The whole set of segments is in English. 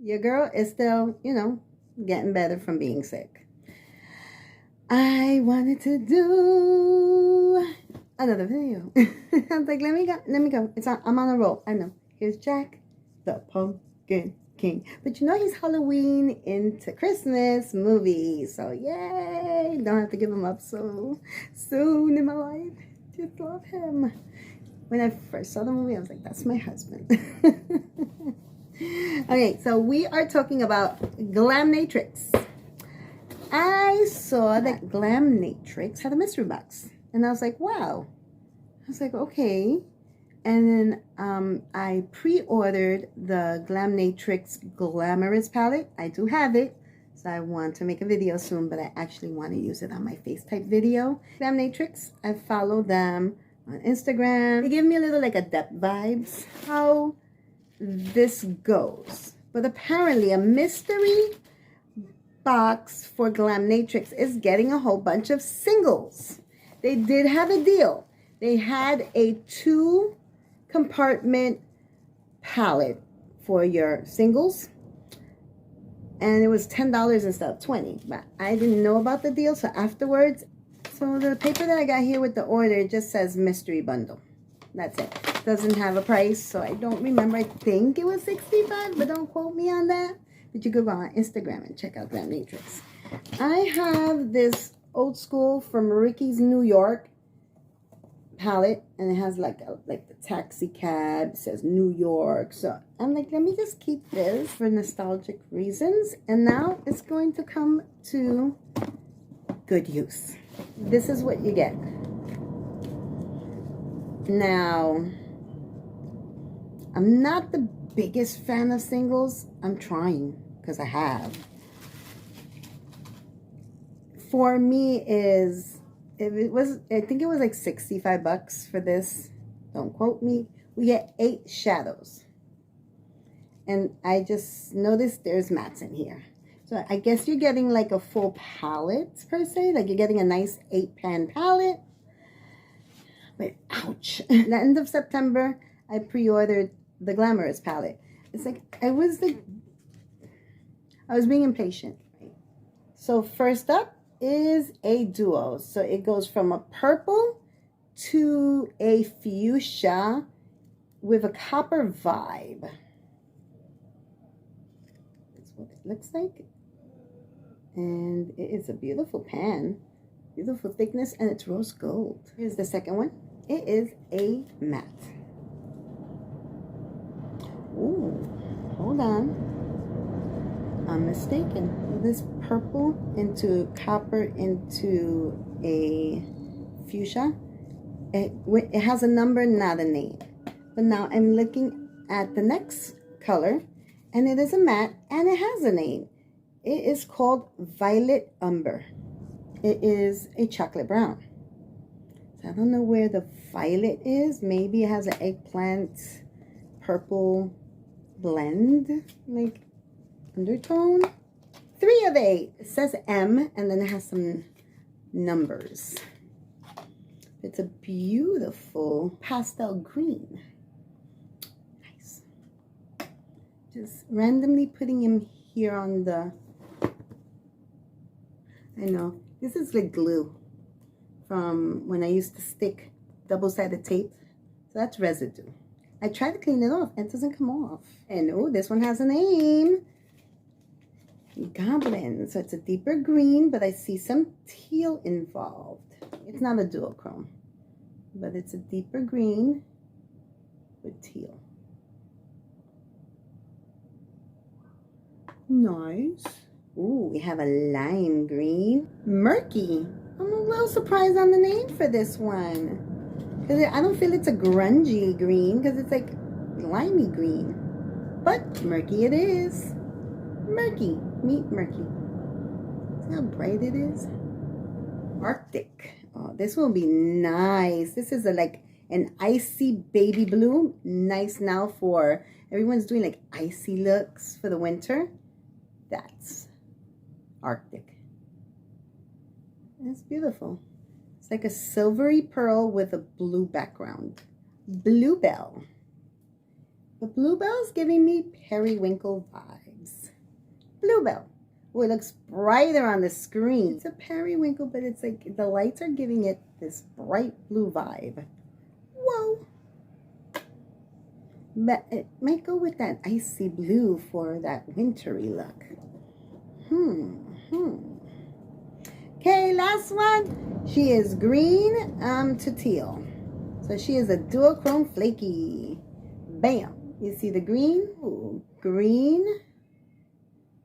your girl is still, you know, getting better from being sick. I wanted to do another video. I was like, let me go. I'm on a roll. I know. Here's Jack, the Pumpkin King. But you know he's Halloween into Christmas movies. So yay! Don't have to give him up so soon in my life. Just love him. When I first saw the movie, I was like, that's my husband. Okay, so we are talking about Glaminatrix. I saw that Glaminatrix had a mystery box. And I was like, wow. I was like, okay. And then I pre-ordered the Glaminatrix Glamorous palette. I do have it. So I want to make a video soon, but I actually want to use it on my face type video. Glaminatrix, I follow them on Instagram. They give me a little like adept vibes. How this goes. But apparently a mystery box for Glaminatrix is getting a whole bunch of singles. They did have a deal. They had a 2-compartment palette for your singles, and it was $10 instead of $20. But I didn't know about the deal, so afterwards, so the paper that I got here with the order just says mystery bundle. That's it. Doesn't have a price, so I don't remember. I think it was $65, but don't quote me on that. But you could go on Instagram and check out Glaminatrix. I have this old school from Ricky's New York palette, and it has like the taxi cab. It says New York. So I'm like, let me just keep this for nostalgic reasons. And now it's going to come to good use. This is what you get. Now, I'm not the biggest fan of singles. I'm trying, because I have. For me I think it was like $65 for this. Don't quote me. We get 8 shadows. And I just noticed there's mats in here. So I guess you're getting like a full palette per se. Like you're getting a nice 8-pan palette. But ouch. At the end of September, I pre-ordered the Glamorous palette. It's like I was being impatient. Right? So first up is a duo. So it goes from a purple to a fuchsia with a copper vibe. That's what it looks like. And it is a beautiful pan. Beautiful thickness, and it's rose gold. Here's the second one. It is a matte. Ooh, hold on. I'm mistaken. This purple into copper into a fuchsia. It has a number, not a name. But now I'm looking at the next color, and it is a matte, and it has a name. It is called Violet Umber. It is a chocolate brown. So I don't know where the violet is. Maybe it has an eggplant purple blend, like undertone. 3 of 8. It says M, and then it has some numbers. It's a beautiful pastel green. Nice. Just randomly putting him here on the... I know. This is like glue from when I used to stick double-sided tape. So that's residue. I tried to clean it off and it doesn't come off. And oh, this one has a name. Goblin. So it's a deeper green, but I see some teal involved. It's not a duochrome, but it's a deeper green with teal. Nice. Ooh, we have a lime green. Murky. I'm a little surprised on the name for this one. Because I don't feel it's a grungy green, because it's like limey green. But murky it is. Murky. Meet murky. See how bright it is? Arctic. Oh, this will be nice. This is like an icy baby blue. Nice now for everyone's doing like icy looks for the winter. That's Arctic. It's beautiful. It's like a silvery pearl with a blue background. Bluebell. The Bluebell's giving me periwinkle vibes. Bluebell. Oh, it looks brighter on the screen. It's a periwinkle, but it's like the lights are giving it this bright blue vibe. Whoa. But it might go with that icy blue for that wintry look. Okay, last one. She is green to teal. So she is a duochrome flaky. Bam. You see the green? Ooh, green.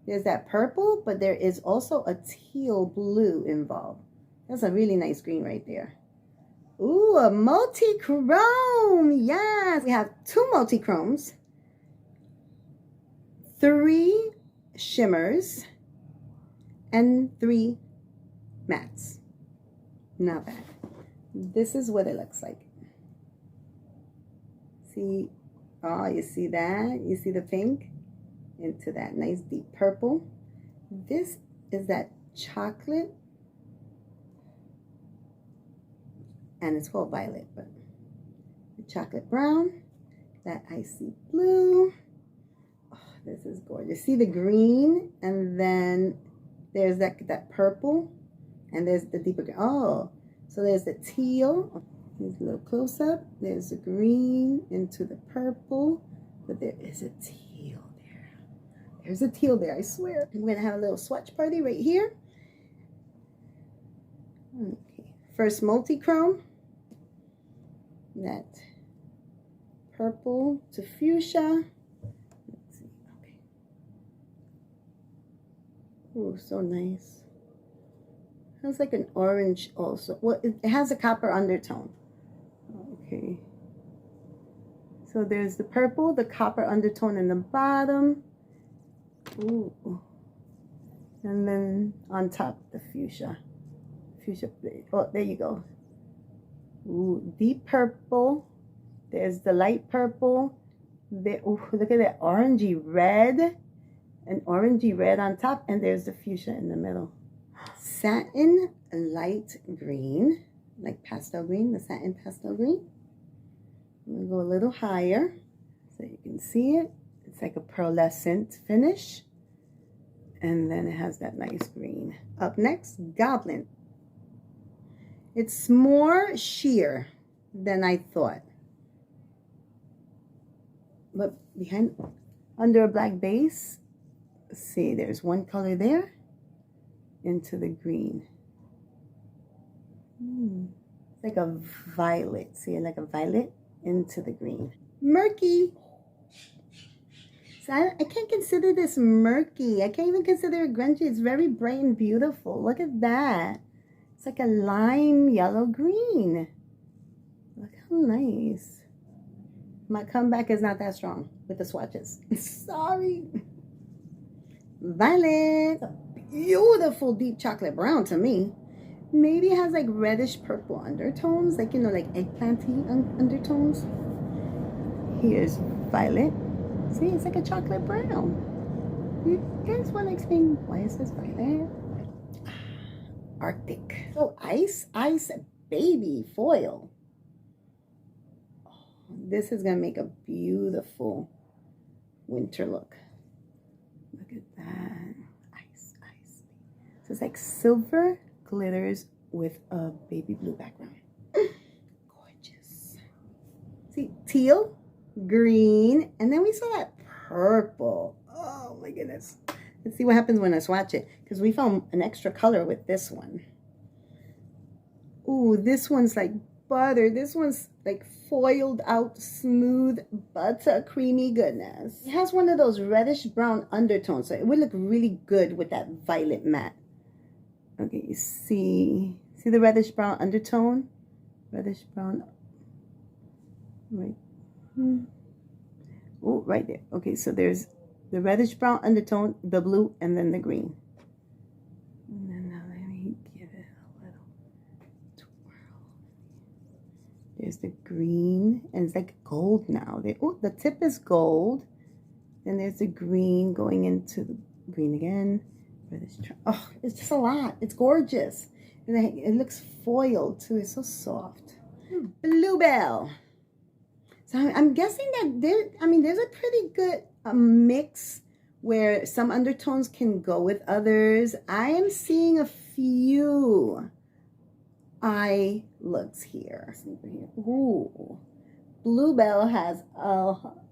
There's that purple, but there is also a teal blue involved. That's a really nice green right there. Ooh, a multi-chrome. Yes. We have 2 multi-chromes, 3 shimmers, and 3 mattes. Not bad. This is what it looks like. See? Oh, you see that? You see the pink? Into that nice deep purple. This is that chocolate. And it's called violet, but the chocolate brown, that icy blue. Oh, this is gorgeous. See the green, and then there's that purple, and there's the deeper green. Oh, so there's the teal. Here's a little close up. There's the green into the purple, but there is a teal there. There's a teal there, I swear. I'm gonna have a little swatch party right here. Okay, first multi-chrome. That purple to fuchsia. Let's see. Okay. Oh, so nice. Has like an orange also. Well, it has a copper undertone. Okay. So there's the purple, the copper undertone in the bottom. Ooh. And then on top, the fuchsia. Fuchsia. Oh, there you go. Ooh, deep purple. There's the light purple. There, ooh, look at that orangey red. An orangey red on top. And there's the fuchsia in the middle. Satin light green. Like pastel green. The satin pastel green. I'm going to go a little higher so you can see it. It's like a pearlescent finish. And then it has that nice green. Up next, Goblin. It's more sheer than I thought. But behind, under a black base, see, there's one color there into the green. It's like a violet. See, like a violet into the green. Murky. So I can't consider this murky. I can't even consider it grungy. It's very bright and beautiful. Look at that. It's like a lime yellow green. Look how nice. My comeback is not that strong with the swatches. Sorry. Violet. A beautiful deep chocolate brown to me. Maybe it has like reddish purple undertones. Like, you know, like eggplanty undertones. Here's violet. See, it's like a chocolate brown. You guys want to explain why is this violet? Arctic. So ice baby foil. Oh, this is gonna make a beautiful winter look. Look at that. Ice. So it's like silver glitters with a baby blue background. Gorgeous. See, teal, green, and then we saw that purple. Oh my goodness. Let's see what happens when I swatch it, because we found an extra color with this one. Ooh, this one's like butter. This one's like foiled out, smooth butter, creamy goodness. It has one of those reddish brown undertones, so it would look really good with that violet matte. Okay, you see the reddish brown undertone? Reddish brown, right? Oh, right there. Okay, so there's the reddish brown undertone, the blue, and then the green. And then now let me give it a little twirl. There's the green, and it's like gold now. Oh, the tip is gold. Then there's the green going into the green again. Oh, it's just a lot. It's gorgeous. And it looks foiled too. It's so soft. Bluebell. So I'm guessing that there's a pretty good mix where some undertones can go with others. I am seeing a few eye looks here. Ooh. Bluebell has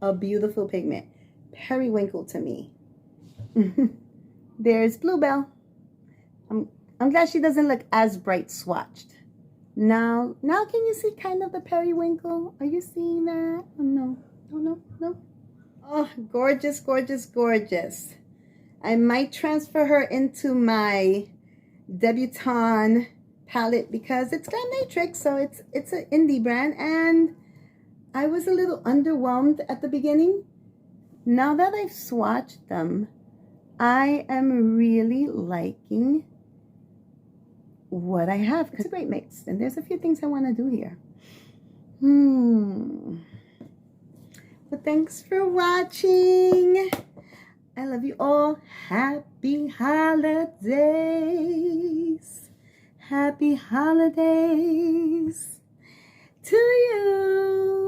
a beautiful pigment. Periwinkle to me. There's Bluebell. I'm glad she doesn't look as bright swatched. Now can you see kind of the periwinkle? Are you seeing that? Oh, no. No. Oh, gorgeous, gorgeous, gorgeous. I might transfer her into my Debutante palette because it's Glaminatrix, so it's an indie brand, and I was a little underwhelmed at the beginning. Now that I've swatched them, I am really liking what I have. It's a great mix, and there's a few things I want to do here. But thanks for watching. I love you all. Happy holidays. Happy holidays to you.